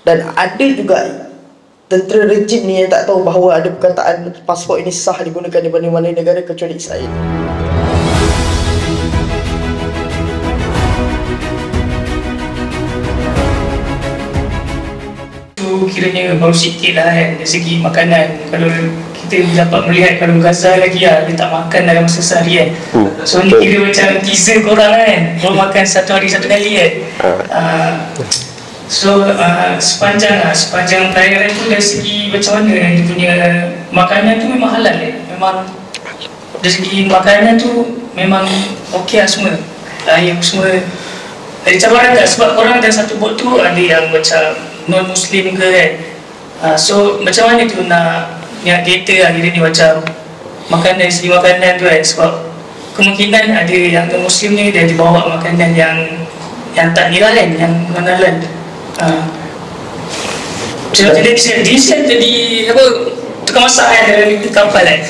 Dan ada juga tentera rejim ni yang tak tahu bahawa ada perkataan pasport ini sah digunakan di mana-mana negara kecuali Israel. Itu kiranya baru sikit lah kan dari segi makanan. Kalau kita dapat melihat kalau Gaza lagi lah, dia tak makan dalam masa sehari kan. So ni kira macam teaser korang kan, baru makan satu hari satu kali kan. So sepanjang pelayaran tu dari segi macam mana dia punya makanan tu memang halal memang dari segi makanan tu memang okey lah semua. Yang semua ada cabaran tak sebab korang dalam satu bot tu ada yang macam non-Muslim ke kan. So macam mana tu nak cater lah kira ni macam makanan dari segi makanan tu kan, sebab kemungkinan ada yang non-Muslim ni dia dibawa makanan yang tak halal kan, yang non-halal. Sebab dia jadi apa tukang masak kan dalam kapal kan.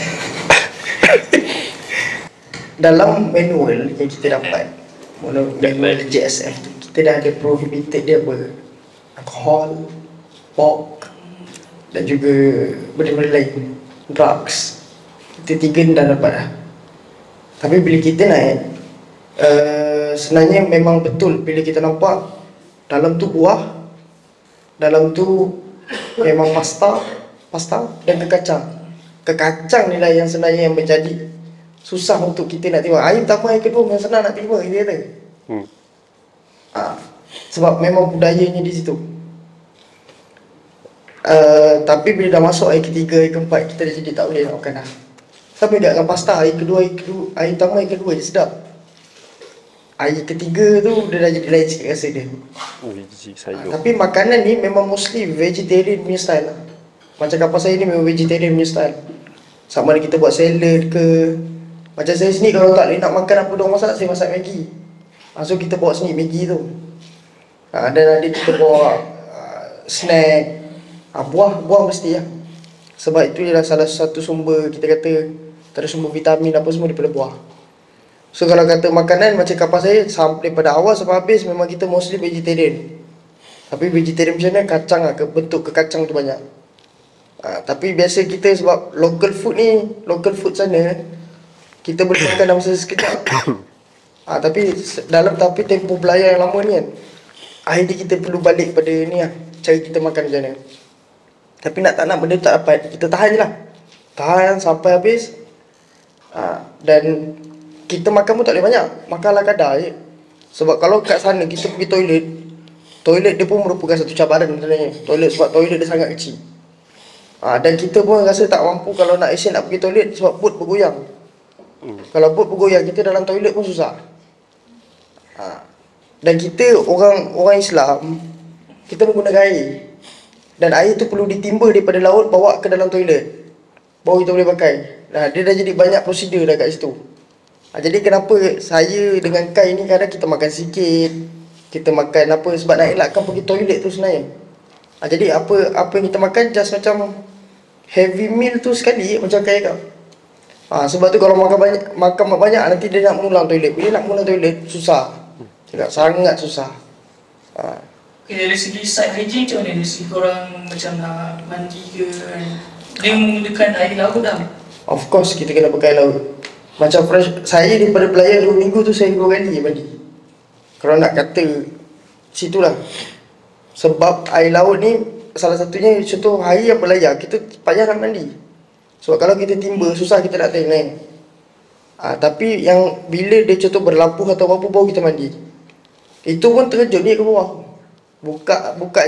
Dalam manual yang kita dapat, manual JSF tu, kita dah ada prohibited dia apa, alkohol, pork dan juga benda-benda lain, drugs. Kita tiga ni dah dapat dah. Tapi bila kita naik, sebenarnya memang betul bila kita nampak dalam tu buah, dalam tu memang pasta dan kekacang. Kekacang ni lah yang sebenarnya yang menjadi susah untuk kita nak terima. Air pertama, air kedua memang senang nak terima, kita kata. Sebab memang budayanya di situ. Tapi bila dah masuk air ketiga, air keempat, kita dah jadi tak boleh nak makan dah. Sampai dah dengan pasta, air pertama, air kedua je sedap. Air ketiga tu dia dah jadi lain sikit rasa dia. Tapi makanan ni memang mostly vegetarian punya style lah. Macam kapal saya ni memang vegetarian punya style. Sama ada kita buat salad ke. Macam saya sini kalau tak boleh nak makan apa diorang masak, saya masak Maggi. So kita bawa sini Maggi tu. Dan ada kita bawa snack, buah mesti lah. Sebab itu ialah salah satu sumber, kita kata ada sumber vitamin apa semua daripada buah. So kalau kata makanan macam kapal saya, sampai pada awal sampai habis memang kita mostly vegetarian. Tapi vegetarian macam mana, kacang lah, bentuk kekacang tu banyak. Tapi biasa kita sebab local food sana, kita boleh makan dalam masa sekejap. Tapi tempoh belayar yang lama ni kan, akhirnya kita perlu balik pada ni lah, cara kita makan macam mana. Tapi nak tak nak benda tak dapat, kita tahan je lah. Tahan sampai habis. Dan kita makan pun tak boleh banyak, makan ala kadar je. Sebab kalau kat sana kita pergi toilet dia pun merupakan satu cabaran sebenarnya. Sebab toilet dia sangat kecil. Dan kita pun rasa tak mampu kalau nak action nak pergi toilet sebab boat bergoyang. Kalau boat bergoyang, kita dalam toilet pun susah. Dan kita orang Islam, kita menggunakan air. Dan air tu perlu ditimba daripada laut bawa ke dalam toilet, baru kita boleh pakai. Dia dah jadi banyak prosedur dah kat situ. Jadi kenapa saya dengan Kai ni kadang kita makan sikit, kita makan apa sebab nak elakkan pergi toilet tu sebenarnya. Jadi apa yang kita makan just macam heavy meal tu sekali macam Kai kau. Sebab tu kalau makan banyak nanti dia nak mengulang toilet. Bila nak mengulang toilet susah. Sangat susah. Okay, dari segi side hygiene macam mana? Dari segi korang macam nak mandi ke, dia menggunakan air laut dah? Of course kita kena pakai laut. Macam fresh, saya daripada belayar 2 minggu tu saya 2 kali mandi. Kalau nak kata situlah. Sebab air laut ni salah satunya, contoh hari yang berlayar kita payah nak mandi. Sebab kalau kita timba susah kita nak naik. Tapi yang bila dia contoh berlampu atau apa baru kita mandi. Itu pun terjun dia ke bawah. Buka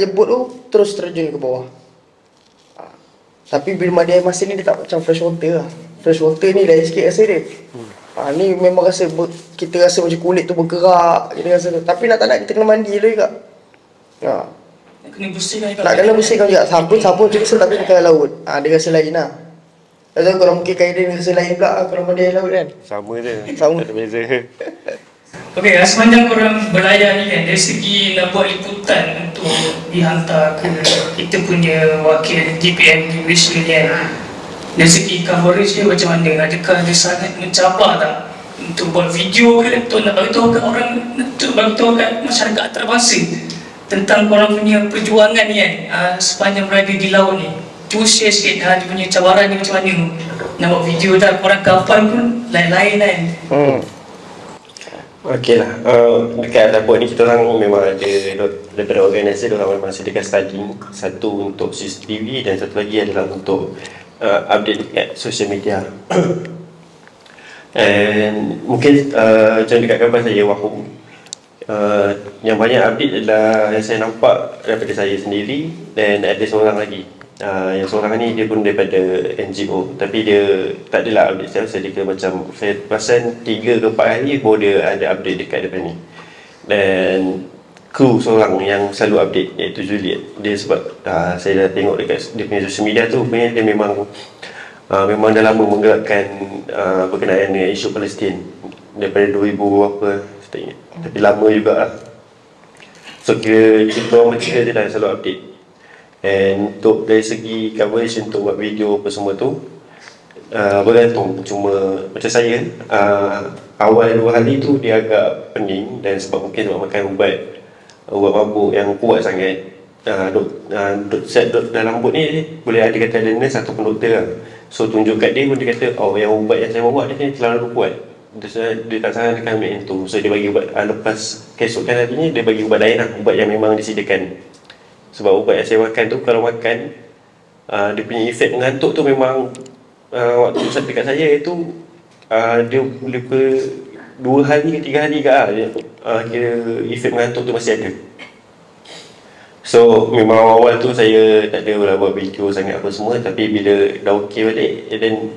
je bot tu terus terjun ke bawah. Tapi bila mandi air masin ni dia tak macam fresh water lah. Fresh water ni lain sikit rasa dia. Ni memang kita rasa macam kulit tu bergerak kita rasa. Tapi nak tak nak kita kena mandi dulu juga. Nak kena bersihkan juga. Nak kena bersihkan juga. Sabun je rasa tapi pakai laut. Dia rasa lain lah. Lepas tu kalau mungkin kain dia rasa lain pula kalau mandi air laut kan. Sama je. Sama. Tak ada beza. Okey, sepanjang korang berlayar ni kan, dari segi nak buat liputan untuk dihantar ke kita punya wakil GPM di Malaysia ni kan, dari segi coverage dia macam mana? Adakah dia sangat mencabar tak untuk buat video ke, untuk nak beritahu kat orang, untuk beritahu kat masyarakat antarabangsa tentang korang punya perjuangan ni kan, sepanjang berada di laut ni. Cuba share sikit dia punya cabaran ni macam mana. Nak buat video dah, korang kapal pun lain-lain kan. Okey lah, dekat dapur ni kita orang memang ada daripada organisasi, orang memang sediakan studying. Satu untuk CCTV dan satu lagi adalah untuk update dekat social media. And mungkin macam dekat gambar saya Wahum, yang banyak update adalah yang saya nampak daripada saya sendiri, dan ada seorang lagi. Yang seorang ni dia pun daripada NGO, tapi dia tak adalah update saya dia macam saya perasan 3 ke 4 hari baru dia ada update dekat depan ni. Dan kru seorang yang selalu update iaitu Juliet, dia sebab saya dah tengok dekat dia punya social media tu, dia memang dah lama menggerakkan berkenaan dengan isu Palestin daripada 2000 berapa saya tak ingat, tapi lama juga lah. So kira kita orang macam dia dah selalu update. And untuk dari segi coverage untuk buat video apa semua tu bergantung. Cuma macam saya awal 2 hari tu dia agak pening, dan sebab mungkin sebab makan ubat mabuk yang kuat sangat. Duduk dalam bot ni boleh ada kata ada nurse ataupun doktor lah. So tunjuk kat dia pun dia kata, oh yang ubat yang saya bawa ni terlalu kuat, dia tak sarankan ambil yang tu. So dia bagi ubat, lepas keesokan harinya dia bagi ubat lain lah, ubat yang memang disediakan. Sebab ubat yang saya makan tu, kalau makan dia punya efek mengantuk tu memang waktu dekat saya itu dia boleh 2 hari ke 3 hari ke kira efek mengantuk tu masih ada. So memang awal tu saya tak ada lah buat video sangat apa semua, tapi bila dah okey balik, then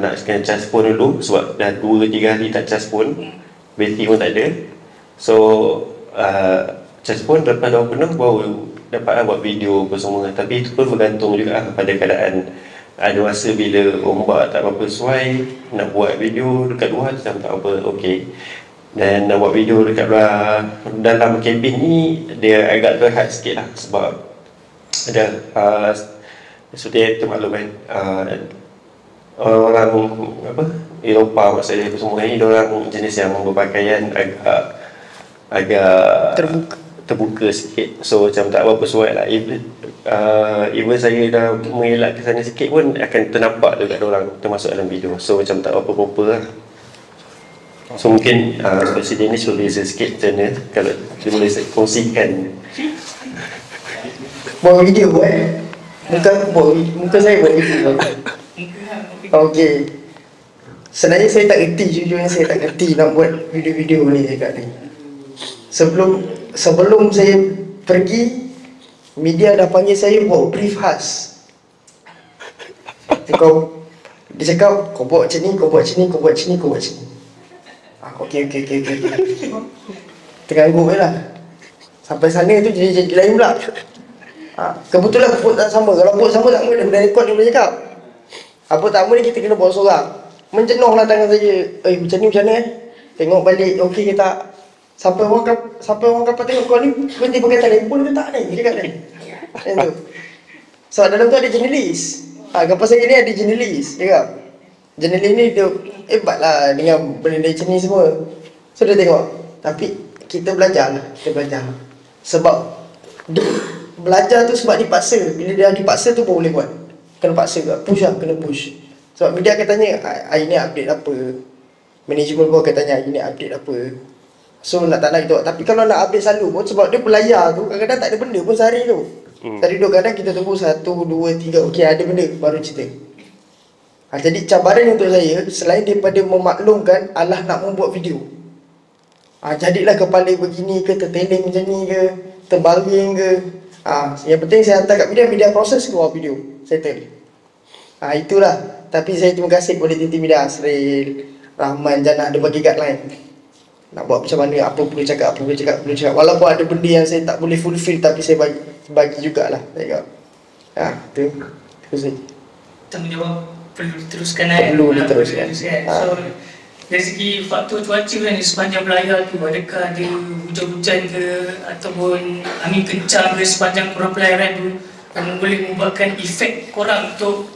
nak kena charge phone dulu, sebab dah 2-3 hari tak charge phone, bateri pun tak ada. So charge phone lepas dah penuh baru dapat buat video apa semua. Tapi itu pun bergantung juga pada keadaan. Ada masa bila ombak tak apa sesuai, nak buat video dekat luar macam tak apa okey. Dan nak buat video dekat dalam kabin ni dia agak terhad sikit lah, sebab ada seperti itu maklum kan, orang apa Eropah maksudnya apa semua ni, diorang jenis yang berpakaian agak terbuka sikit. So macam tak apa-apa sesuai lah. Even saya dah mengelak ke sana sikit pun akan ternampak dekat diorang termasuk dalam video. So macam tak apa-apa proper lah. So mungkin Presiden ni suruh beza sikit macam mana kalau dia boleh kongsikan. Buat video muka saya buat video. Okey. Sebenarnya saya tak kerti, jujurnya saya tak kerti nak buat video-video ni dekat ni. Sebelum saya pergi, media dah panggil saya buat brief khas. Dia cakap, kau buat macam ni, kau buat macam ni, kau buat macam ni, kau buat macam ni. Okey. Terganggu je lah. Sampai sana tu jadi lain pula. Kebetulan bot tak sama. Kalau bot sama tak boleh rekod dia boleh cakap. Bot tak boleh kita kena buat seorang. Menjenuh lah tangan saya. Macam ni macam mana tengok balik okey ke tak. Sampai orang kapal tengok kau ni berhenti pakai telefon ke tak ni. Dia kata macam tu. So dalam tu ada jurnalis. Kapal saya ni ada jurnalis. Dia kata jurnalis ni dia hebat lah dengan benda macam ni semua. So dia tengok. Tapi kita belajar lah. Sebab dia belajar tu sebab dipaksa. Bila dia dipaksa tu baru boleh buat. Kena paksa juga. Push lah, kena push. Sebab media akan tanya, hari ni update apa. Management pun akan tanya, hari ni update apa. So nak tak nak itu. Tapi kalau nak update selalu pun, sebab dia berlayar tu, kadang-kadang tak ada benda pun sehari tu. Tadi kadang kita tunggu 1, 2, 3, okey ada benda baru cerita. Jadi cabaran untuk saya, selain daripada memaklumkan, adalah nak membuat video. Jadilah kepala begini ke, terteleng macam ni ke, terbaring ke. Yang penting saya hantar kat media proses keluar video. Settle. Itulah. Tapi saya terima kasih kepada tim media Asril, Rahman, Jannah ada bagi guideline. Nak buat macam mana, apa perlu cakap. Walaupun ada benda yang saya tak boleh fulfill, tapi saya bagi jugalah. Saya kata. Itu saja. Tanggungjawab perlu diteruskan. Perlu diteruskan. So dari segi faktor cuaca kan di sepanjang belayar tu, adakah ada hujan-hujan ke ataupun angin kencang ke sepanjang korang pelayaran tu yang boleh membuatkan efek korang untuk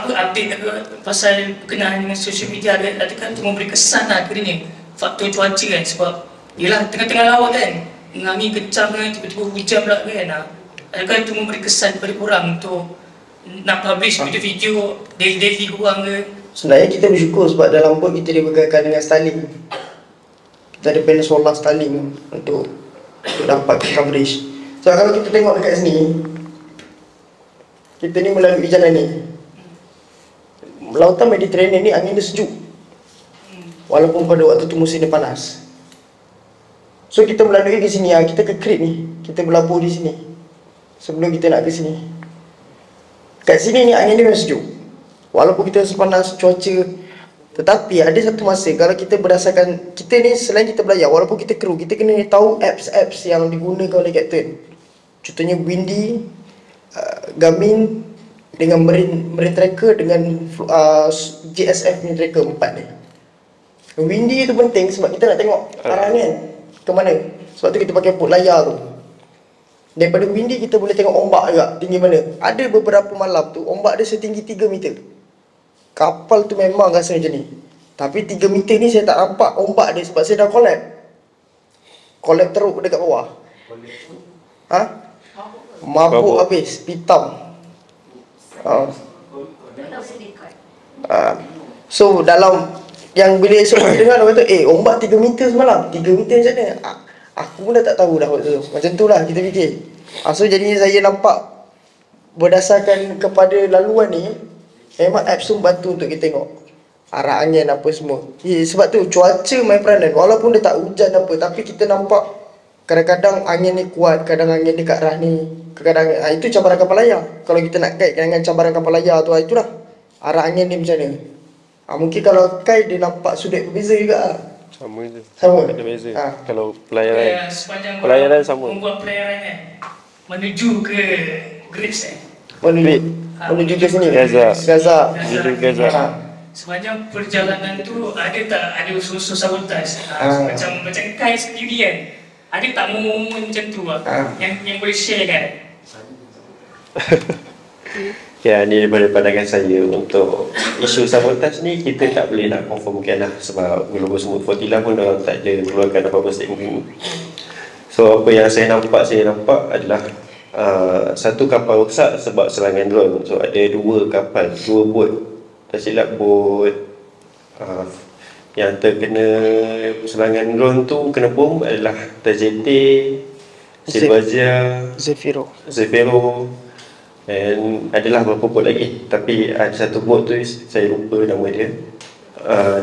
update pasal berkenaan dengan social media? Adakah itu memberi kesan lah kerana faktor cuaca kan, sebab yelah tengah-tengah laut kan, angin kencang kan, tiba-tiba hujan pula kan. Adakah itu memberi kesan kepada korang untuk nak publish video-video daily korang ke? Sebenarnya kita bersyukur sebab dalam pun kita dibekalkan dengan Starlink. Kita ada panel solar Starlink untuk dapat coverage. So kalau kita tengok dekat sini, kita ni melalui jalan ni, lautan Mediterranean ni angin dia sejuk, walaupun pada waktu tu musim dia panas. So kita melalui ke sini, kita ke Crete ni, kita berlabuh di sini sebelum kita nak ke sini. Kat sini ni angin dia memang sejuk, walaupun kita sepanas cuaca. Tetapi ada satu masa kalau kita berdasarkan, kita ni selain kita belajar, walaupun kita kru, kita kena tahu apps yang digunakan oleh kapten. Contohnya Windy, Garmin dengan Marine Tracker dengan GSF ni tracker 4 ni. Windy tu penting sebab kita nak tengok arah angin ke mana. Sebab tu kita pakai port layar tu. Daripada Windy kita boleh tengok ombak juga tinggi mana. Ada beberapa malam tu ombak dia setinggi 3 meter. Kapal tu memang rasa macam ni. Tapi 3 meter ni saya tak nampak ombak dia sebab saya dah collab teruk dekat bawah. Mabuk habis, pitam. So dalam yang bila esok kita dengar orang kata, ombak 3 meter semalam. 3 meter macam mana? Aku pun dah tak tahu dah waktu tu. Macam tu lah kita fikir. So jadinya saya nampak berdasarkan kepada laluan ni, memang apps tu bantu untuk kita tengok arah angin apa semua. Sebab tu cuaca main peranan. Walaupun dia tak hujan apa, tapi kita nampak kadang-kadang angin ni kuat, kadang angin dia kat arah ni, kadang itu cabaran kapal layar. Kalau kita nak kaitkan dengan cabaran kapal layar tu, itulah arah angin ni macam mana. Mungkin kalau kait dia nampak sudut berbeza juga. Sama je. Sama. Ada beza. Kalau pelayaran, Sepanjang pelayaran sama. membuat pelayaran kan, menuju ke Greece Menuju ke sini. Gaza. Menuju Gaza. Sepanjang perjalanan tu ada tak ada usul-usul sabotaj? Macam Kai sendiri kan, ada tak momen macam tu yang boleh share kan? Ya, ni daripada pandangan saya untuk isu sabotaj ni kita tak boleh nak confirmkan lah sebab Global Smooth Flotilla pun orang tak ada keluarkan apa-apa statement. So apa yang saya nampak adalah satu kapal rosak sebab serangan drone. So ada dua bot, tak silap bot yang terkena serangan drone tu kena bom adalah Tajete, Silvazia, Zefiro, dan adalah beberapa bot lagi. Tapi ada satu bot tu saya lupa nama dia.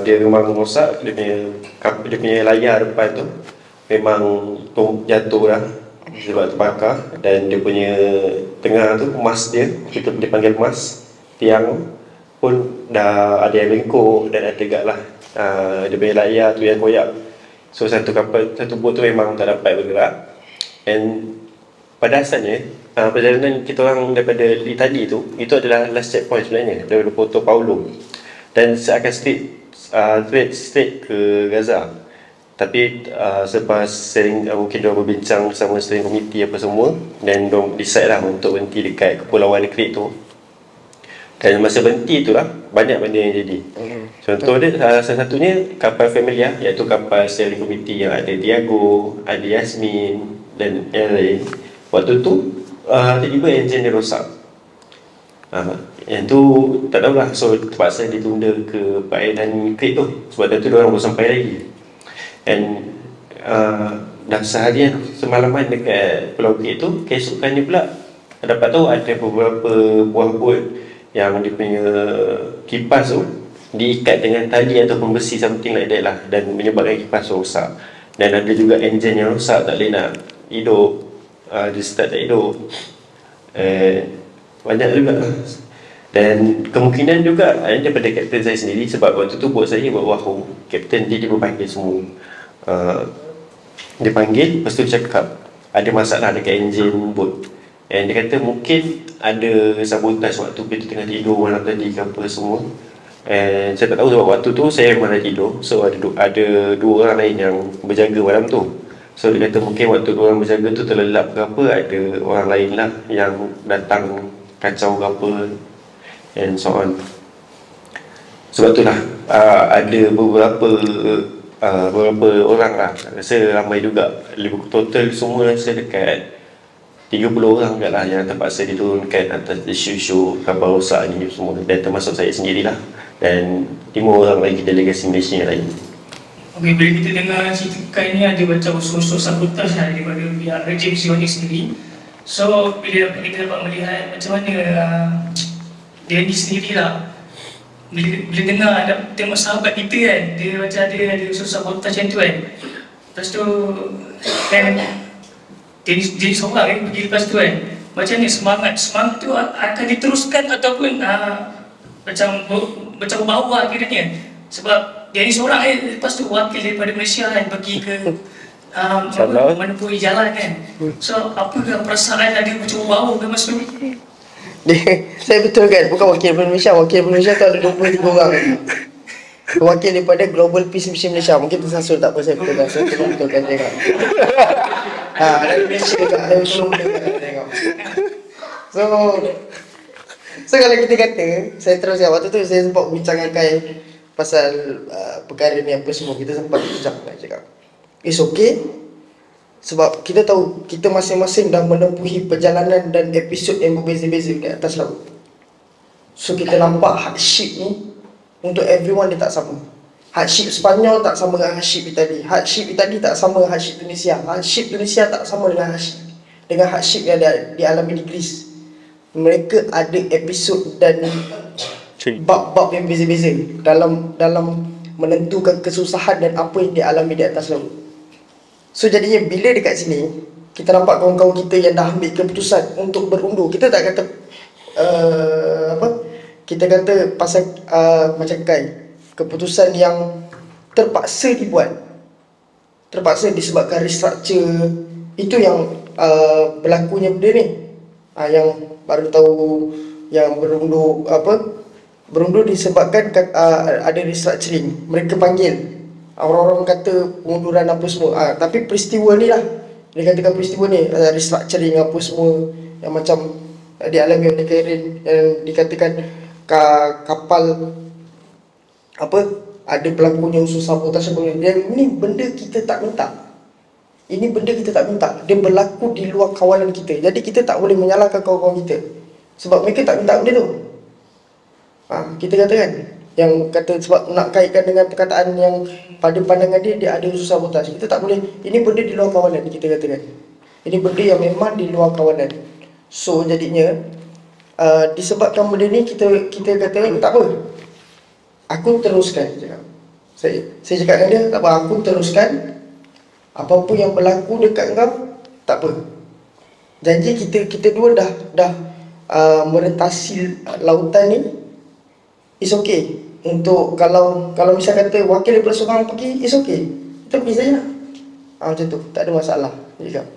Dia memang rosak, dia punya layar depan tu memang jatuh lah sebab terbakar, dan dia punya tengah tu mas dia, kita boleh panggil mas, tiang pun dah ada yang bengkok dan ada tegak lah. Dia punya layar tu yang koyak. So satu bot tu memang tak dapat bergerak. And pada asalnya perjalanan kita orang daripada tadi tu, itu adalah last checkpoint sebenarnya daripada Porto Paulo, dan saya akan straight ke Gaza. Tapi selepas mungkin diorang berbincang sama steering committee apa semua, dan diorang decide lah untuk berhenti dekat Kepulauan Crete tu. Dan masa berhenti tu lah banyak benda yang jadi. Contoh dia salah satunya kapal familiar, iaitu kapal steering committee yang ada Diago, ada Yasmin dan yang lain. Waktu tu tiba-tiba enjin dia rosak. Yang tu tak tahulah, so terpaksa ditunda ke perairan Crete tu sebab dah tu diorang belum sampai lagi. And dah seharian semalaman dekat Pulau Crete tu, keesokannya pula dapat tahu ada beberapa buah bot yang dia punya kipas tu diikat dengan tali ataupun besi, something like that lah, dan menyebabkan kipas tu rosak. Dan ada juga enjin yang rosak, tak boleh nak hidup, dia start tak hidup. Banyak juga. Dan kemungkinan juga daripada kapten saya sendiri, sebab waktu tu bot saya buat wahu, kapten dia berpanggil semua. Dia panggil, lepas tu dia cakap ada masalah dekat enjin bot. And dia kata mungkin ada sabotaj waktu kita tengah tidur malam tadi ke apa semua. And saya tak tahu sebab waktu tu saya memang dah tidur. So ada dua orang lain yang berjaga malam tu. So dia kata mungkin waktu dua orang berjaga tu terlelap ke apa, ada orang lain lah yang datang kacau ke apa, and so on. Sebab itulah ada beberapa beberapa orang lah, rasa ramai juga. Total semua rasa dekat 30 orang kat lah yang terpaksa diturunkan atas isu-isu kapal rosak ni semua, dan termasuk saya sendirilah, dan 5 orang lagi delegasi Malaysia yang lain. Okey, bila kita dengar cerita Kai ni ada macam unsur-unsur sabotaj lah daripada pihak rejim Zionis sendiri. So, bila kita dapat melihat macam mana Denny sendirilah, bila dengar tengok sahabat kita kan, dia macam ada unsur sabotaj macam tu kan. Lepas tu kan dia seorang kan pergi lepas tu kan. Macam ni semangat tu akan diteruskan ataupun macam bawah akhirnya. Sebab dia ni seorang lepas tu wakil daripada Malaysia kan pergi ke menempuhi jalan kan. So apakah perasaan ada macam bau ke masa tu? Saya betul kan, bukan wakil daripada Malaysia. Wakil daripada Malaysia tu ada 23 orang. Wakil daripada Global Peace Mission Malaysia. Mungkin tersasul, tak apa, saya betulkan. Saya betulkan dia kan. Dari Malaysia kat saya tengok. So kalau kita kata, saya teruskan. Waktu tu saya sempat bincang dengan Kai pasal perkara ni apa semua. Kita sempat bincang, nak cakap it's okay. Sebab kita tahu kita masing-masing dah menempuhi perjalanan dan episod yang berbeza-beza di atas laut. So kita nampak hardship ni untuk everyone dia tak sama. Hardship Sepanyol tak sama dengan hardship Itali. Hardship Itali tak sama dengan hardship Tunisia. Hardship Tunisia tak sama dengan hardship yang dialami di Greece. Mereka ada episod dan bab-bab yang beza-beza dalam menentukan kesusahan dan apa yang dialami di atas laut. So jadinya bila dekat sini kita nampak kawan-kawan kita yang dah ambil keputusan untuk berundur. Kita tak kata kita kata pasal macam Kai, keputusan yang terpaksa dibuat, terpaksa disebabkan restructure. Itu yang berlakunya benda ni. Yang baru tahu yang berundur disebabkan ada restructuring. Mereka panggil, orang-orang kata pengunduran apa semua. Tapi peristiwa ni lah, dia katakan peristiwa ni restructuring apa semua yang macam dialami oleh Karen, yang dikatakan kapal ada berlakunya unsur sabotaj. Yang ni benda kita tak minta. Ini benda kita tak minta. Dia berlaku di luar kawalan kita. Jadi kita tak boleh menyalahkan kawan-kawan kita sebab mereka tak minta benda tu. Kita katakan yang kata sebab nak kaitkan dengan perkataan yang pada pandangan dia ada unsur sabotaj. Kita tak boleh. Ini benda di luar kawalan, kita katakan. Ini benda yang memang di luar kawalan. So jadinya disebabkan benda ni kita kata tak apa, aku teruskan cakap. Saya cakap dengan dia, tak apa, aku teruskan. Apa-apa yang berlaku dekat kau, tak apa. Janji kita dua dah merentasi lautan ni. It's okay. Untuk kalau misal kata wakil daripada seorang pergi, it's okay. Kita pergi saja. Macam tu, tak ada masalah. Cakap.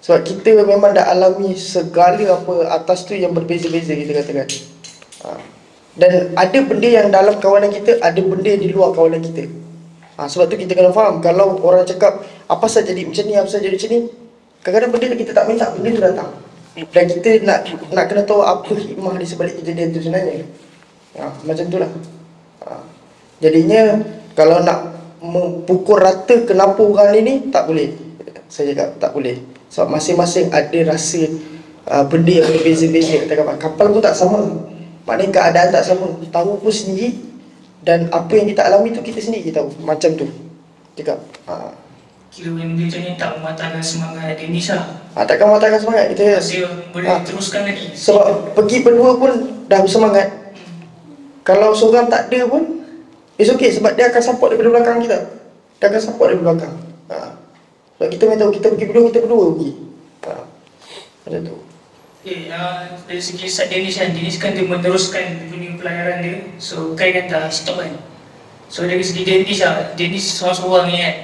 Sebab kita memang dah alami segala apa atas tu yang berbeza-beza, kita katakan. Dan ada benda yang dalam kawalan kita, ada benda di luar kawalan kita. Sebab tu kita kena faham. Kalau orang cakap apa saja jadi macam ni, apa saja jadi macam ni, kadang-kadang benda kita tak minta, benda tu datang. Dan kita nak kena tahu apa hikmah di sebalik kejadian tu sebenarnya. Macam tu lah. Jadinya kalau nak pukul rata kenapa orang ni, tak boleh. Saya cakap tak boleh. Sebab masing-masing ada rasa benda yang berbeza-beza. Kapal pun tak sama, maknanya keadaan tak sama. Tahu pun sendiri. Dan apa yang kita alami tu kita sendiri tahu. Macam tu cakap. Kira benda macam ni tak mematahkan semangat Dennis lah. Takkan mematahkan semangat kita. Masih boleh teruskan lagi. Sebab pergi berdua pun dah bersemangat. Kalau seorang tak ada pun it's okay, sebab dia akan support daripada belakang kita. Dia akan support daripada belakang. Sebab kita memang tahu kita pergi berdua, kita berdua pergi. Macam tu. Okay, dari segi Ustaz Dennis kan dia meneruskan dia punya pelayaran dia. So Kai kan dah stop kan. So dari segi Dennis seorang-seorang ni kan.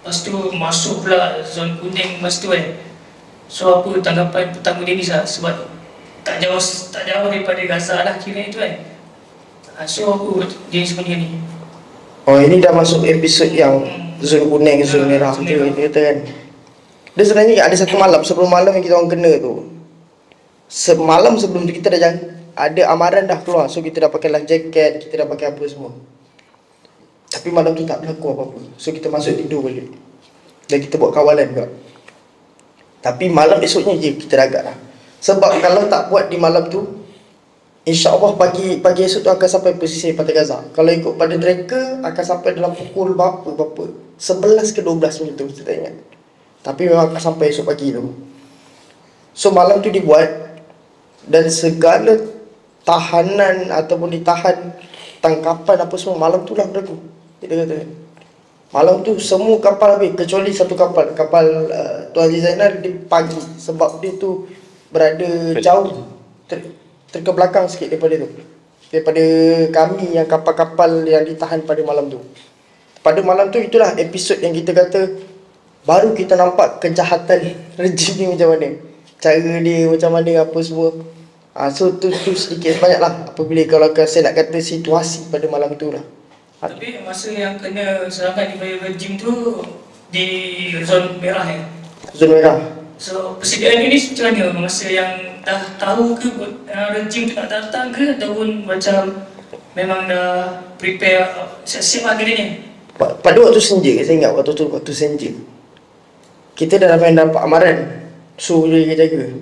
Lepas tu masuk pula zon kuning lepas tu kan. So apa tanggapan pertama Dennis lah, sebab tak jauh daripada Gaza lah kira itu kan. So apa Dennis punya ni? Ini dah masuk episod yang zon kuning, zon merah tu dia kata kan. Dia sebenarnya ada satu malam, sebelum malam yang kita orang kena tu, semalam sebelum tu kita dah ada amaran dah keluar. So kita dah pakai life jacket, kita dah pakai apa semua. Tapi malam tu tak berlaku apa-apa. So kita masuk tidur balik. Dan kita buat kawalan juga. Tapi malam esoknya je kita dah agak lah. Sebab kalau tak buat di malam tu, InsyaAllah pagi esok tu akan sampai pesisir Pantai Gaza. Kalau ikut pada tracker akan sampai dalam pukul berapa 11 ke 12 macam tu, saya tak ingat. Tapi memang akan sampai esok pagi tu. So malam tu dibuat, dan segala tahanan ataupun ditahan, tangkapan apa semua malam tu lah berlaku. Kita kata malam tu semua kapal habis kecuali satu kapal Tuan Haji Zainal di pagi, sebab dia tu berada jauh terkebelakang sikit daripada kami yang kapal-kapal yang ditahan pada malam tu. Pada malam tu itulah episod yang kita kata baru kita nampak kejahatan rejim ni macam mana, cara dia macam mana, apa semua. So tu sedikit sebanyak lah apabila kalau saya nak kata situasi pada malam tu lah. Tapi masa yang kena serangan di rejim tu di zon merah ya? Zon merah. So persediaan ini macam mana? Masa yang dah tahu ke rejim tu nak datang ke, ataupun macam memang dah prepare siap-siap lah kiranya? Pada waktu senja, saya ingat waktu senja kita dah dapat amaran, so dia jaga.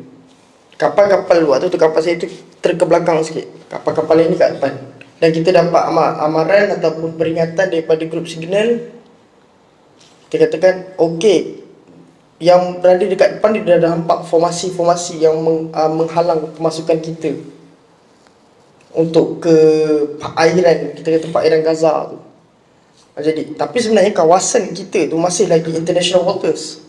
Kapal-kapal waktu tu kapal saya tu terkebelakang sikit, kapal-kapal ini kat depan. Dan kita dapat amaran ataupun peringatan daripada grup signal. Kita katakan okey, yang berada dekat depan dia dah nampak formasi-formasi yang menghalang pemasukan kita untuk ke perairan, kita kata perairan Gaza tu. Jadi, tapi sebenarnya kawasan kita tu masih lagi international waters,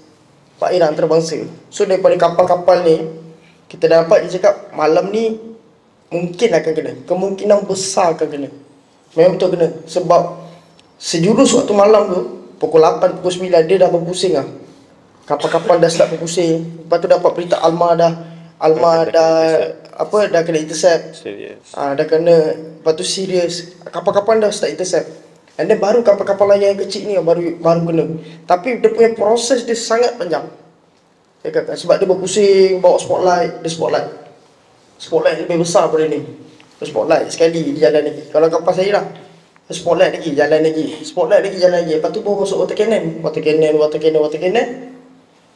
perairan antarabangsa. So daripada kapal-kapal ni kita dapat dia cakap malam ni mungkin akan kena, kemungkinan besar akan kena. Memang betul kena, sebab sejurus waktu malam tu pukul 8, pukul 9 dia dah berpusing lah. Kapal-kapal dah start berpusing. Lepas tu dapat berita Alma dah kena intercept. Dah kena, lepas tu serius. Kapal-kapal dah start intercept. And then baru kapal-kapal lain yang kecil ni baru kena. Tapi dia punya proses dia sangat panjang. Saya kata sebab dia berpusing bawa spotlight lebih besar pada ni. Spotlight sekali dia jalan lagi. Kalau kapal saya lah, spotlight lagi jalan lagi. Lepas tu baru masuk water cannon.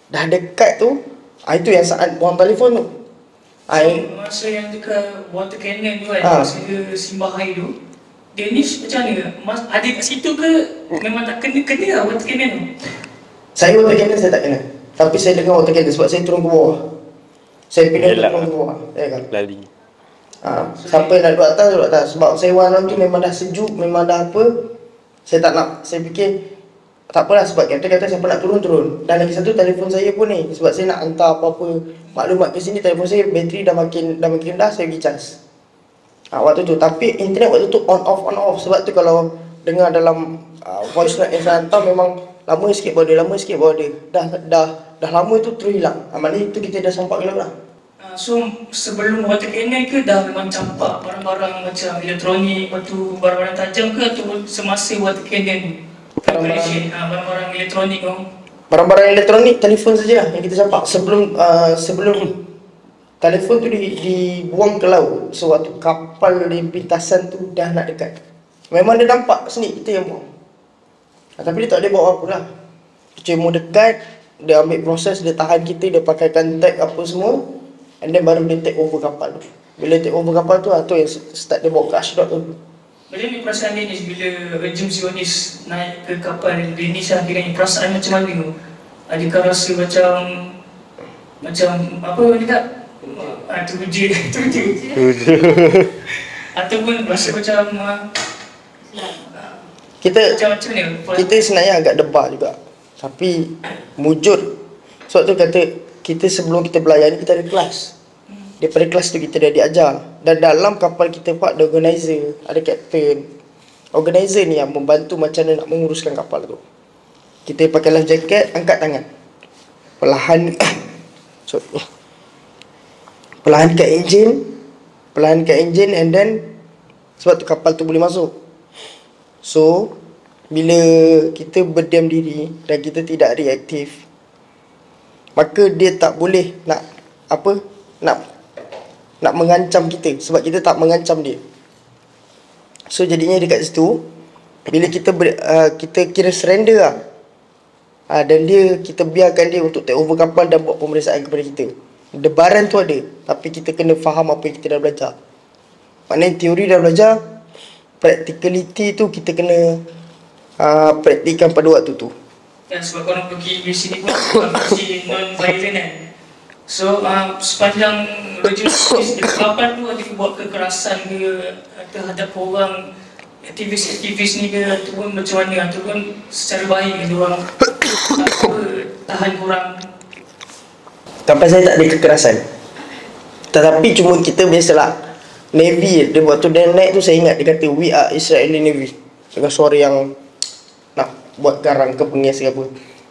Dah dekat tu, itu yang saat buang telefon tu. Masa yang dekat water cannon tu kan, masa dia simbah air tu, dia ni macam mana? Ada kat situ ke memang tak kena lah water cannon tu? Saya water cannon saya tak kena. Tapi saya dengar water cannon sebab saya turun ke bawah. Saya pindah turun ke bawah. Lali. Siapa yang nak duduk atas, sebab saya malam tu memang dah sejuk, memang dah apa. Saya tak nak, saya fikir tak apalah, sebab kata siapa nak turun. Dan lagi satu, telefon saya pun ni, sebab saya nak hantar apa-apa maklumat ke sini, telefon saya bateri dah makin rendah, saya pergi cas. Waktu tu, tapi internet waktu tu on off. Sebab tu kalau dengar dalam voice note yang saya hantar, memang lama sikit bawa dia. Dah lama tu terus hilang. Maknanya itu kita dah sampak ke laut lah. So sebelum water cannon ke dah memang campak barang-barang macam elektronik, lepas tu barang-barang tajam ke, atau semasa water cannon barang-barang elektronik tu? Barang-barang elektronik, telefon saja yang kita campak. Sebelum telefon tu dibuang ke laut, so waktu kapal di pintasan tu dah nak dekat, memang dia nampak sini kita yang buang. Tapi dia tak ada bawa apa lah. Cuma dekat, dia ambil proses, dia tahan kita, dia pakaikan tag apa semua, and then baru dia take over kapal tu. Bila take over kapal tu, tu yang start dia bawa ke Ashdod tu. Bagaimana perasaan Danish bila rejim Zionis naik ke kapal Danish akhirnya, perasaan macam mana tu? Adakah rasa macam apa orang cakap? Tuju ataupun rasa macam kita sebenarnya agak debar juga. Tapi mujur. Sebab tu kata kita sebelum kita berlayar ni kita ada kelas. Daripada kelas tu kita dah diajar. Dan dalam kapal kita ada organizer, ada kapten. Organizer ni yang membantu macam mana nak menguruskan kapal tu. Kita pakai life jacket, angkat tangan. Perlahan kat enjin, and then sebab tu kapal tu boleh masuk. So bila kita berdiam diri dan kita tidak reaktif, maka dia tak boleh nak mengancam kita, sebab kita tak mengancam dia. So jadinya dekat situ Bila kita kira surrender lah. Dan kita biarkan dia untuk take over kapal dan buat pemeriksaan kepada kita. Debaran tu ada, tapi kita kena faham apa yang kita dah belajar. Maknanya teori dah belajar, practicality tu kita kena praktikan pada waktu tu. Dan sebab korang pergi di sini pun masih non-violent kan. So sepanjang rejim kapal tu ada buat kekerasan ke terhadap orang aktivis-aktivis ni ke, ataupun macam mana, ataupun secara baik dia orang tahan korang. Kapal saya tak ada kekerasan. Tetapi cuma kita biasalah Navy dia waktu dia naik tu saya ingat dia kata we are Israeli Navy dengan suara yang nak buat garang ke pengis ke apa.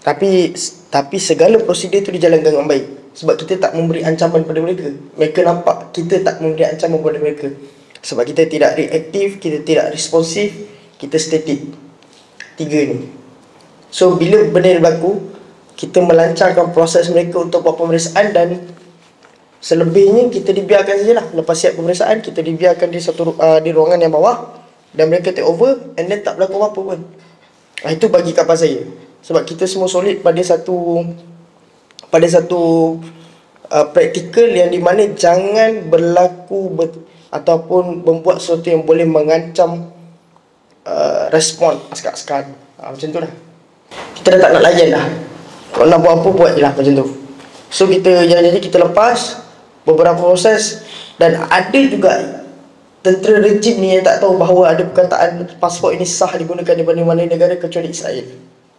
Tapi segala prosedur tu dijalankan dengan baik. Sebab kita tak memberi ancaman pada mereka. Mereka nampak kita tak memberi ancaman pada mereka. Sebab kita tidak reaktif, kita tidak responsif, kita statik. 3 ni. So bila benda ni berlaku, kita melancarkan proses mereka untuk buat pemeriksaan dan selebihnya kita dibiarkan sajalah. Lepas siap pemeriksaan, kita dibiarkan di ruangan yang bawah dan mereka take over and then tak berlaku apa-apa pun. Itu bagi kapal saya. Sebab kita semua solid pada satu praktikal yang di mana jangan berlaku ataupun membuat sesuatu yang boleh mengancam respon askar-askar. Macam tu lah. Kita dah tak nak layan dah. Kalau nak buat apa, buat je lah macam tu. So kita jadi kita lepas beberapa proses. Dan ada juga tentera rejim ni yang tak tahu bahawa ada perkataan pasport ini sah digunakan di mana-mana negara kecuali Israel.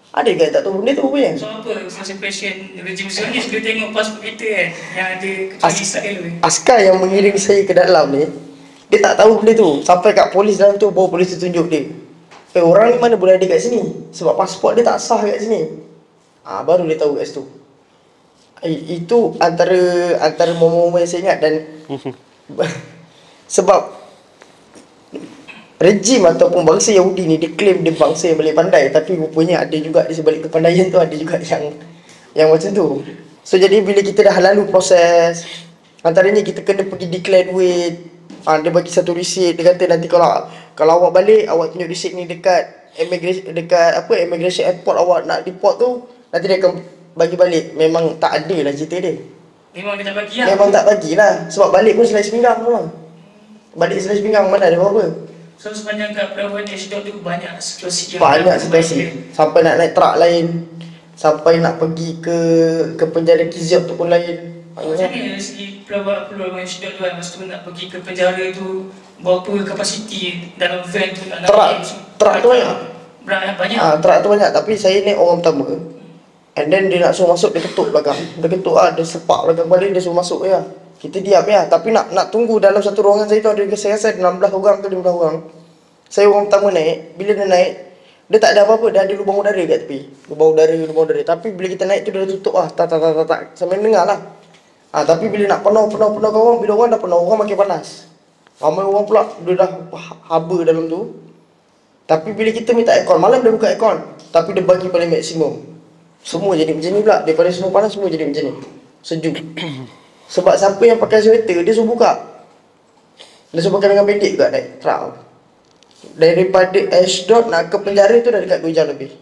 Ada juga yang tak tahu benda tu rupanya. So apa first impression rejim Zionis bila tengok pasport kita kan yang ada kecuali Israel tu? Askar yang mengiring saya ke dalam ni, dia tak tahu benda tu. Sampai kat polis dalam tu, baru polis tu tunjuk dia, orang ni mana boleh ada kat sini, sebab pasport dia tak sah kat sini. Baru dia tahu kat situ. Itu antara momen-momen yang saya ingat. Dan sebab rejim ataupun bangsa Yahudi ni dia claim dia bangsa yang paling pandai, tapi rupanya ada juga di sebalik kepandaian tu ada juga yang macam tu. So jadi bila kita dah lalu proses, antaranya kita kena pergi declare duit. Dia bagi satu receipt. Dia kata nanti kalau awak balik, awak tunjuk receipt ni dekat immigration airport awak nak deport tu, nanti dia akan bagi balik. Memang tak ada lah cerita dia. Memang dia tak bagi lah. Memang tak bagilah. Sebab balik pun selai sepinggang memang. Balik selai sepinggang mana ada apa-apa. So sepanjang kat pelabuhan Ashdod tu banyak situasi yang Sampai nak naik truk lain, sampai nak pergi ke penjara Kizyot tu pun lain. Macam ni dari segi pelabuhan Ashdod tu kan, masa tu nak pergi ke penjara tu, berapa kapasiti dalam van tu nak Truk tu banyak. Banyak. Truk tu banyak, tapi saya naik orang pertama. And then dia nak suruh masuk, dia ketuk belakang. Dia sepak belakang balik, dia suruh masuk ya. Kita diam ya, tapi nak tunggu dalam satu ruangan saya tu ada, saya rasa 16 orang ke 15 orang. Saya orang pertama naik, bila dia naik, dia tak ada apa-apa, dia ada lubang udara kat tepi. Lubang udara. Tapi bila kita naik tu dia dah tutup lah, tak. Sampai dengar lah. Tapi bila nak penuh orang, bila orang dah penuh, orang makin panas. Ramai orang pula, dia dah haba dalam tu. Tapi bila kita minta aircon, malam dia buka aircon, tapi dia bagi paling maksimum. Semua jadi macam ni pula, daripada semua panas, semua jadi macam ni. Sejuk. Sebab siapa yang pakai sweater, dia suruh buka. Dia suruh pakai dengan pendek juga naik truk. Daripada Ashdod nak ke penjara tu dah dekat 2 jam lebih.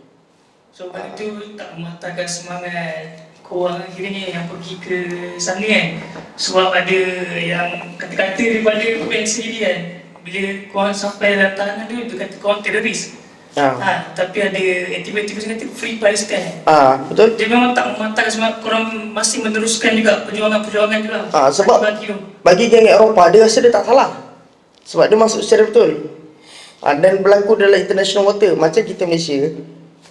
So benda tu tak mematahkan semangat korang akhirnya yang pergi ke sana kan. Sebab ada yang kata-kata daripada bank sendiri kan, bila korang sampai dalam tahanan tu, dia kata korang teroris. Tapi ada aktivis yang kata Free Palestine. Betul. Dia memang tak mematahkan semangat korang masih meneruskan juga perjuangan juga. Sebab bagi geng Eropah, dia rasa dia tak salah. Sebab dia masuk secara betul. Dan berlaku dalam international water. Macam kita Malaysia,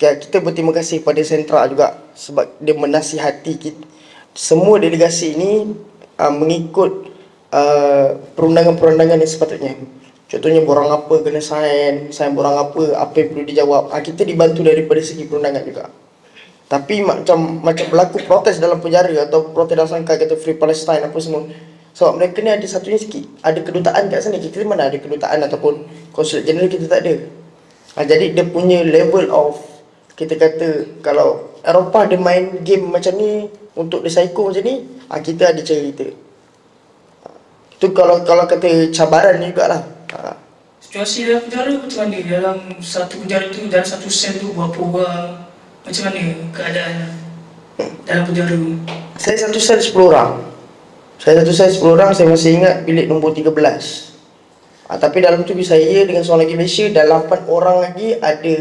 kita berterima kasih pada Sentra juga. Sebab dia menasihati kita. Semua delegasi ini mengikut perundangan-perundangan yang sepatutnya. Contohnya borang apa kena sign borang apa yang perlu dijawab. Kita dibantu daripada segi perundangan juga. Tapi macam berlaku protes dalam penjara atau protes dalam sangkai kata Free Palestine apa semua. Sebab mereka ni ada satunya sikit, ada kedutaan kat sana. Kita mana ada kedutaan ataupun konsulat jeneral, kita tak ada. Jadi dia punya level of, kita kata kalau Eropah dia main game macam ni untuk dia psycho macam ni, kita ada cara kita. Itu kalau kata cabaran jugalah. Situasi dalam penjara macam mana? Dalam satu penjara tu, dalam satu sel tu berapa orang? Macam mana keadaan dalam penjara? Saya satu sel 10 orang. Saya satu sel 10 orang, saya masih ingat bilik nombor 13. Tapi dalam tu saya dengan seorang lagi Malaysia, dan 8 orang lagi ada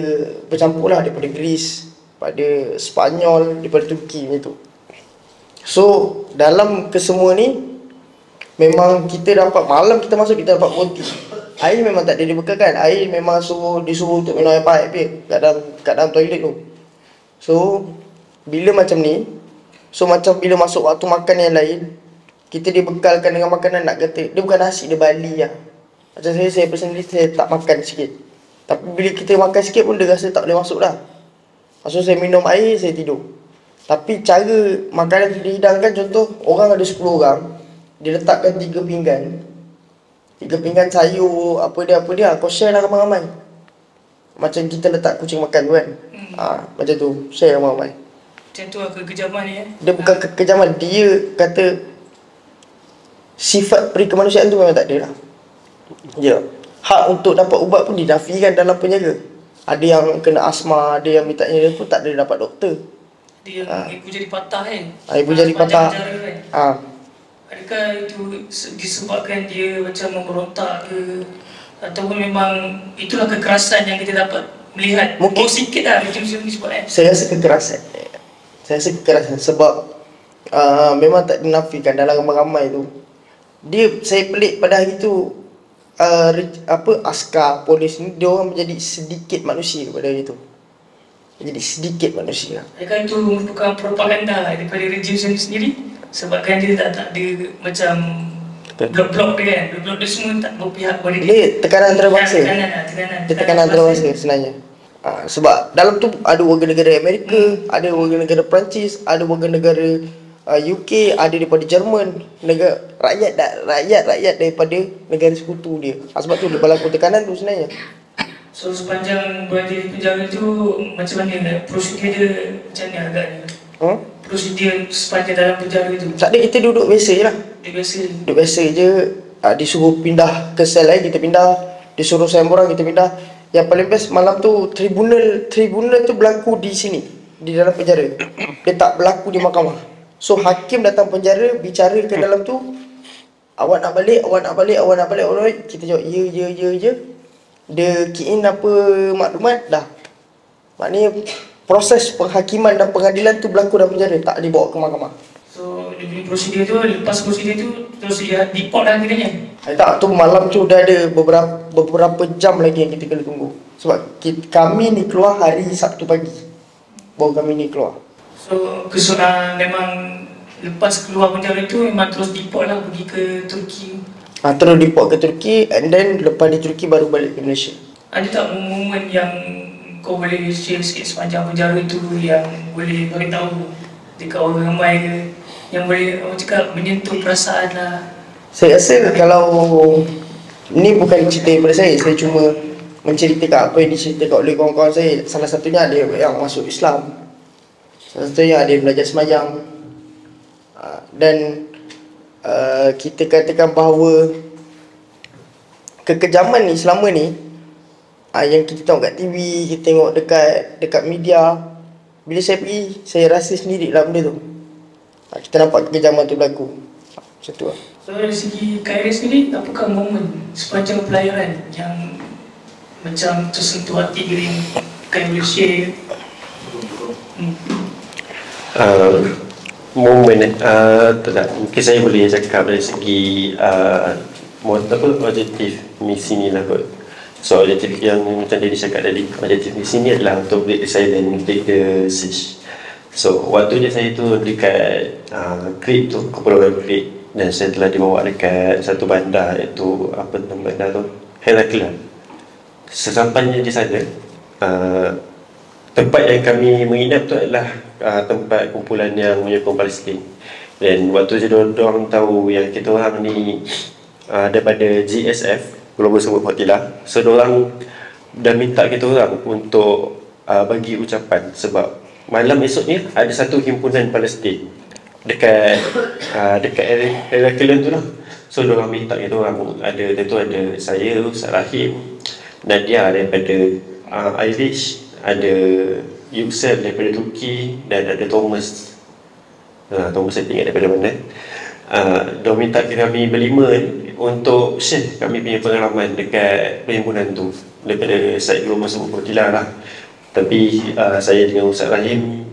bercampur lah, daripada Greece, daripada Spanyol, daripada Turki macam tu. So dalam kesemua ni memang kita dapat, malam kita masuk kita dapat roti. Air memang tak ada dibekalkan. Air memang disuruh untuk minum air paip je kat dalam toilet tu. So bila macam ni, so macam bila masuk waktu makan yang lain, kita dibekalkan dengan makanan, nak kata dia bukan nasi, dia bali lah. Macam saya personally saya tak makan sikit. Tapi bila kita makan sikit pun dia rasa tak boleh masuk dah. Maksud saya minum air, saya tidur. Tapi cara makanan tu dihidangkan, contoh orang ada 10 orang, dia letakkan 3 pinggan. 3 pinggan sayur, apa dia, kau share lah ramai-ramai. Macam kita letak kucing makan tu kan. Macam tu, share ramai-ramai. Macam tu lah kekejaman ni Dia bukan kekejaman, dia kata sifat peri kemanusiaan tu memang tak ada lah. Ya. Hak untuk dapat ubat pun dinafikan dalam penjara. Ada yang kena asma, ada yang minta dia pun tak ada dapat doktor. Dia ibu jadi patah kan? Ibu jadi patah. Kan? Adakah itu disebabkan dia macam memberontak ke? Ataupun memang itulah kekerasan yang kita dapat melihat? Mungkin sikit lah rejim ni sebab Saya rasa kekerasan sebab memang tak dinafikan dalam ramai-ramai tu. Saya pelik pada hari tu, askar, polis ni, dia orang menjadi sedikit manusia pada hari tu. Jadi sedikit manusia. Adakah itu merupakan propaganda daripada rejim sendiri? Sebabkan dia tak ada macam blok-blok dia kan? Blok-blok dia semua tak berpihak pada dia. Dia tekanan antarabangsa. Tekanan antarabangsa sebenarnya. Sebab dalam tu ada warga negara Amerika, ada warga negara Perancis, ada warga negara UK, ada daripada Jerman, rakyat daripada negara sekutu dia. Sebab tu dia berlaku tekanan tu sebenarnya. So sepanjang berada di penjara tu, macam mana prosedur dia, macam mana agaknya? Prosedur sepanjang dalam penjara tu? Tak ada, kita duduk biasa je lah. Duduk biasa je. Disuruh pindah ke sel lain, kita pindah. Disuruh sayang-borang, kita pindah. Yang paling best malam tu, tribunal tu berlaku di sini, di dalam penjara. Dia tak berlaku di mahkamah. So hakim datang penjara, bicara ke dalam tu, awak nak balik, kita jawab ya. Dia key in apa maklumat, dah. Maknanya proses penghakiman dan pengadilan tu berlaku dalam penjara, tak dibawa ke mahkamah. So dia punya prosedur tu, lepas prosedur tu terus dia deport lah akhirnya? Tak, tu malam tu dah ada beberapa jam lagi yang kita kena tunggu. Sebab kami ni keluar hari Sabtu pagi, baru kami ni keluar. So kesunahan memang lepas keluar penjara tu memang terus deport lah pergi ke Turki? Terus deport ke Turki, and then lepas di Turki baru balik ke Malaysia. Ada tak momen yang kau boleh share sikit sepanjang penjara tu yang boleh beritahu dekat orang ramai ke, yang boleh orang cakap menyentuh perasaan lah? Saya rasa kalau ni bukan cerita daripada saya cuma menceritakan apa yang diceritakan oleh kawan-kawan saya. Salah satunya ada yang masuk Islam, salah satunya ada yang belajar semayang, dan kita katakan bahawa kekejaman ni selama ni, yang kita tengok kat TV, kita tengok dekat media, bila saya pergi, saya rasa sendiri lah benda tu. Kita nampak kekejaman tu berlaku. Macam tu lah. So dari segi Khairis sendiri, apakah momen sepanjang pelayaran yang macam tersentuh hati diri Khairi boleh share? Momen mungkin saya boleh cakap dari segi objektif misi ni lah kot. So objektif yang macam dia cakap tadi, objektif misi ni adalah untuk break the silence, break the siege. So waktu je saya tu dekat Crete tu, Kepulauan Crete, dan saya telah dibawa dekat satu bandar, iaitu apa nama bandar tu, Heraklion. Sesampainya di sana, tempat yang kami menginap tu adalah tempat kumpulan yang menyokong Palestin. Dan waktu je diorang tahu yang kita orang ni daripada GSF, Global Support for Tila, so diorang dah minta kita orang untuk bagi ucapan. Sebab malam esoknya ada satu himpunan Palestin dekat Heraklion tu lah. So diorang minta kita orang, ada saya, Ustaz Rahim, Nadia daripada Irish, ada Yüksel daripada Turki, dan ada Thomas. Thomas saya ingat daripada mana. Dia minta kami berlima untuk share kami punya pengalaman dekat perhimpunan tu daripada side Global Semua Perwakilan lah. Tapi saya dengan Ustaz Rahim,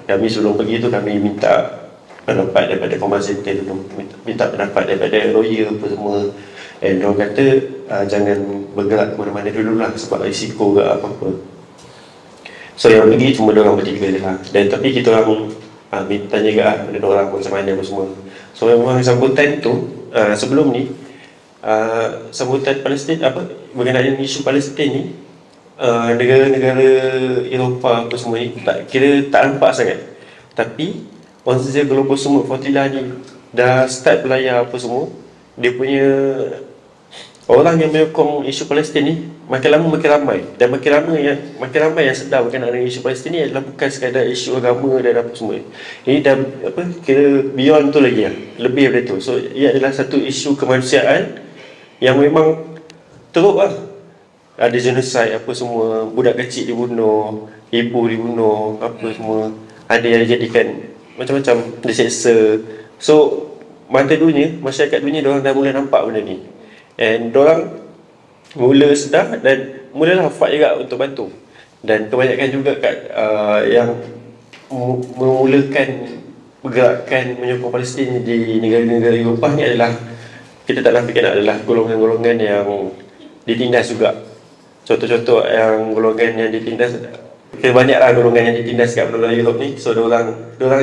kami sebelum pergi tu kami minta pendapat daripada command center tu, minta pendapat daripada lawyer apa semua. Dan diorang kata jangan bergerak ke mana-mana dulu lah sebab risiko ke apa-apa. So yang pergi cuma diorang bertiga je lah. Dan tapi kita orang tanya ke pada diorang macam mana apa semua. So memang sambutan tu sebelum ni sambutan Palestin berkenaan isu Palestin ni, negara-negara Eropah apa semua ni tak nampak sangat. Tapi once dia Global Semut Flotilla ni dah start belayar apa semua, dia punya orang yang menyokong isu Palestin ni makin lama makin ramai. Dan makin ramai yang sedar berkenaan dengan isu Palestin ni adalah bukan sekadar isu agama dan apa semua. Ini dah kira beyond tu lagi lah, lebih daripada tu. So ia adalah satu isu kemanusiaan yang memang teruk lah. Ada genocide apa semua, budak kecil dibunuh, ibu dibunuh apa semua, ada yang dijadikan macam-macam, diseksa. So mata dunia, masyarakat dunia, diorang dah mula nampak benda ni. And diorang mula sedar dan mulalah fight juga untuk bantu. Dan kebanyakan juga yang memulakan pergerakan menyokong Palestin di negara-negara Eropah ni adalah, kita tak nafikan, adalah golongan-golongan yang ditindas juga. Contoh-contoh yang golongan yang ditindas, banyaklah golongan yang ditindas kat Pulau Europe ni. So diorang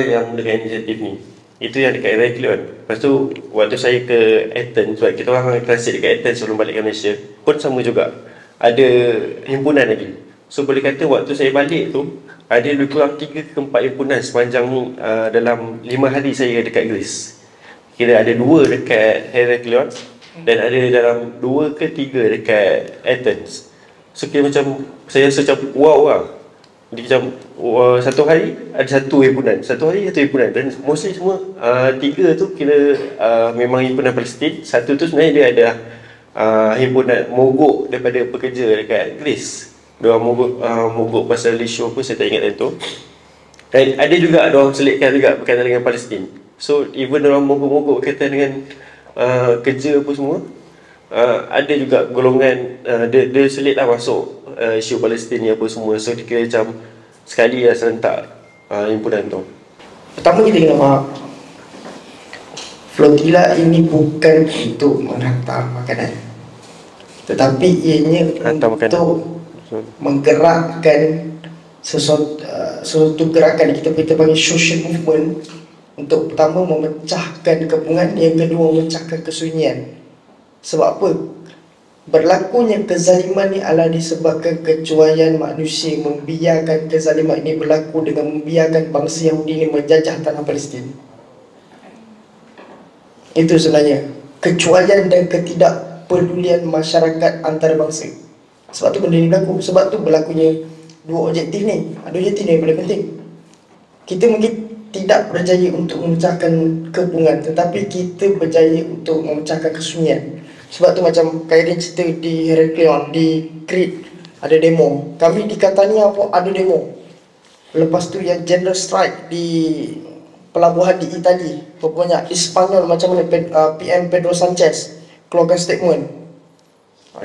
yang dengan inisiatif ni. Itu yang dekat Heraklion. Lepas tu waktu saya ke Athens, sebab kita orang transit dekat Athens sebelum balik ke Malaysia, pun sama juga, ada himpunan lagi. So boleh kata waktu saya balik tu ada lebih kurang 3 ke 4 himpunan sepanjang dalam 5 hari saya dekat Greece. Kira ada 2 dekat Heraklion dan ada dalam 2 ke 3 dekat Athens. So kira macam saya rasa macam wow lah. Dia macam satu hari ada satu himpunan, dan mostly semua 3 tu kira memang himpunan Palestin. Satu tu sebenarnya dia ada himpunan mogok daripada pekerja dekat Greece. Dia mogok pasal isu apa saya tak ingat tu. Dan ada juga orang selitkan juga berkaitan dengan Palestin. So even orang mogok berkaitan dengan kerja apa semua, ada juga golongan dia selitlah masuk isu Palestin ni apa semua. So dia kira macam sekali lah serentak himpunan tu. Pertama kita kena faham, flotilla ini bukan untuk menghantar makanan, tetapi ianya untuk menggerakkan sesuatu gerakan kita panggil social movement, untuk pertama memecahkan kepungan, yang kedua memecahkan kesunyian. Sebab apa? Berlakunya kezaliman ni adalah disebabkan kecuaian manusia membiarkan kezaliman ini berlaku dengan membiarkan bangsa Yahudi ini menjajah tanah Palestin. Itu sebenarnya kecuaian dan ketidakpedulian masyarakat antarabangsa. Sebab tu benda ni berlaku. Sebab tu berlakunya 2 objektif ni. Ada objektif ni yang paling penting. Kita mungkin tidak berjaya untuk memecahkan kepungan, tetapi kita berjaya untuk memecahkan kesunyian. Sebab tu macam Kairin cerita di Heraklion, di Crete ada demo. Kami di Catania pun ada demo. Lepas tu yang general strike di pelabuhan di Itali, berapa banyak. Di Spanyol macam mana PM Pedro Sanchez keluarkan statement.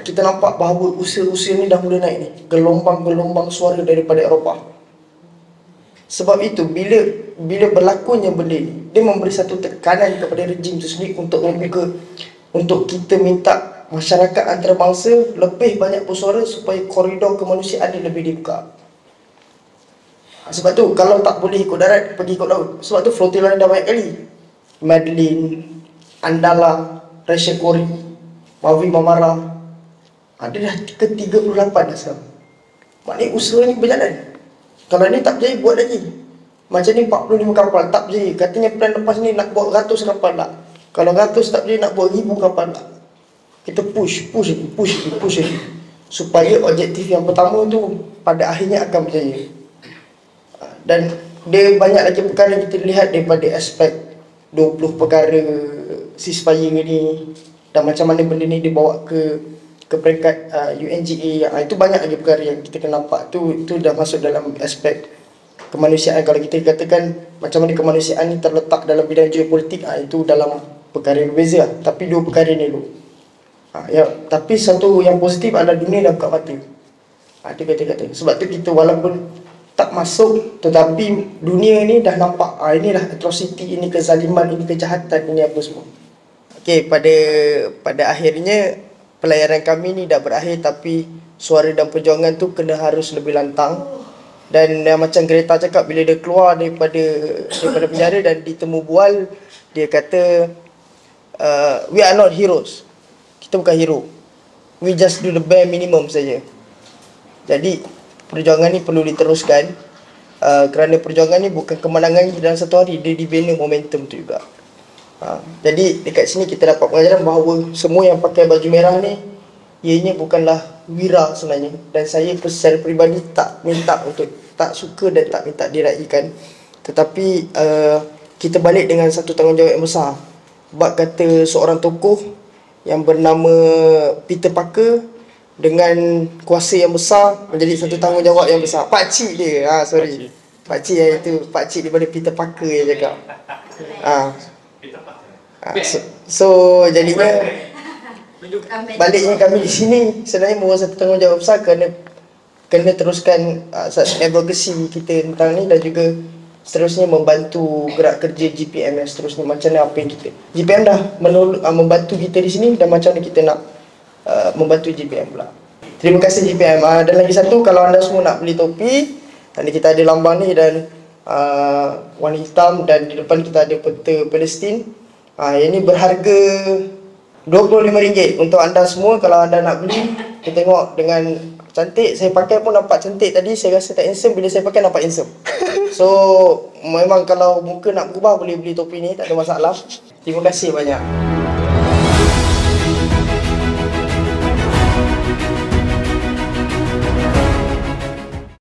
Kita nampak bahawa usaha-usaha ni dah mula naik ni, gelombang-gelombang suara daripada Eropah. Sebab itu bila berlakunya benda ni, dia memberi satu tekanan kepada rejim itu sendiri untuk membuka, untuk kita minta masyarakat antarabangsa lebih banyak bersuara supaya koridor kemanusiaan dia lebih dibuka. Sebab tu kalau tak boleh ikut darat, pergi ikut laut. Sebab tu flotilla ni dah banyak kali. Madeline, Andala, Resha Kori, Mavi Mamara, ada dah ke-38 dah sekarang. Maknanya usaha ni berjalan. Kalau ni tak berjaya, buat lagi. Macam ni 45 kapal tak berjaya. Katanya plan lepas ni nak buat 100 kapal lah. Kalau 100 tak berjaya, nak buat 1000 kapal lah. Kita push supaya objektif yang pertama tu pada akhirnya akan berjaya. Dan dia banyak lagi perkara yang kita lihat daripada aspek 20 perkara ceasefire ni, dan macam mana benda ni dibawa ke ke peringkat UNGA. Itu banyak lagi perkara yang kita kena nampak. Itu dah masuk dalam aspek kemanusiaan. Kalau kita katakan macam mana kemanusiaan ni terletak dalam bidang geopolitik, itu dalam perkara yang berbeza. Tapi dua perkara ni dulu. Tapi satu yang positif adalah dunia dah buka mata. Dia kata-kata. Sebab tu kita walaupun tak masuk, tetapi dunia ni dah nampak, inilah atrocity, ini kezaliman, ini kejahatan, ini apa semua. Okey, pada akhirnya pelayaran kami ni dah berakhir, tapi suara dan perjuangan tu kena harus lebih lantang. Dan macam Greta cakap, bila dia keluar daripada penjara dan ditemu bual, dia kata we are not heroes. Kita bukan hero. We just do the bare minimum saja. Jadi perjuangan ni perlu diteruskan, kerana perjuangan ni bukan kemenangan dalam satu hari, dia dibina momentum tu juga. Jadi dekat sini kita dapat pengajaran bahawa semua yang pakai baju merah ni, ianya bukanlah wira sebenarnya. Dan saya secara peribadi tak suka dan tak minta diraikan. Tetapi kita balik dengan satu tanggungjawab yang besar. Bab kata seorang tokoh yang bernama Peter Parker dengan kuasa yang besar menjadi satu tanggungjawab yang besar. Pakcik dia, Pakcik yang itu, pakcik daripada Peter Parker yang cakap. So jadinya baliknya kami di sini sebenarnya membawa satu tanggungjawab besar, kena teruskan advocacy kita tentang ni, dan juga seterusnya membantu gerak kerja GPM yang seterusnya. Macam mana apa yang kita GPM dah membantu kita di sini, dan macam mana kita nak membantu GPM pula. Terima kasih GPM. Dan lagi satu, kalau anda semua nak beli topi, tadi kita ada lambang ni dan warna hitam, dan di depan kita ada peta Palestin. Yang ni berharga RM25 untuk anda semua. Kalau anda nak beli, kita tengok dengan cantik. Saya pakai pun nampak cantik tadi. Saya rasa tak handsome, bila saya pakai nampak handsome. So memang kalau muka nak berubah, boleh beli topi ni, tak ada masalah. Terima kasih banyak.